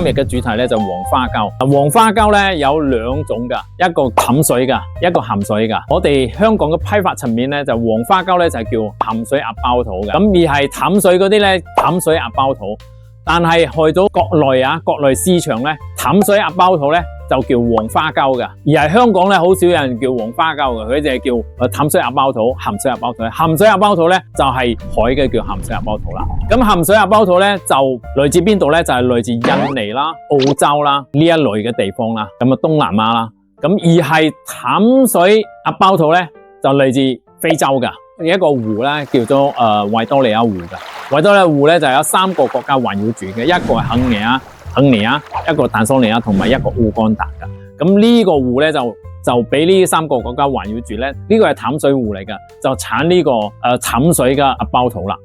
日嘅主題咧就黃花膠。黃花膠咧有兩種噶，一個淡水噶，一個鹹水噶。我哋香港嘅批發層面咧就黃花膠咧就係叫鹹水鴨包土嘅，咁而係淡水嗰啲咧淡水鴨包土。但係去咗國內市場咧，淡水鴨包土咧就叫黃花膠嘅，而係香港咧好少有人叫黃花膠嘅，佢就係叫淡水鴨包土、鹹水鴨包土。鹹水鴨包土咧就係海嘅叫鹹水鴨包土啦。咁鹹水鴨包土咧就來自邊度咧？就係來自印尼啦、澳洲啦呢一類嘅地方啦，咁啊東南亞啦。咁而係淡水鴨包土咧就嚟自非洲嘅一個湖咧，叫做維多利亞湖嘅。維多利亞湖咧就有3個國家環繞住嘅，一個係肯尼亞，一個坦桑尼亞同埋一個烏干達嘅。咁呢個湖咧就俾呢3個國家環繞住咧，呢個係淡水湖嚟嘅，就產呢個淡水嘅鴨包土啦。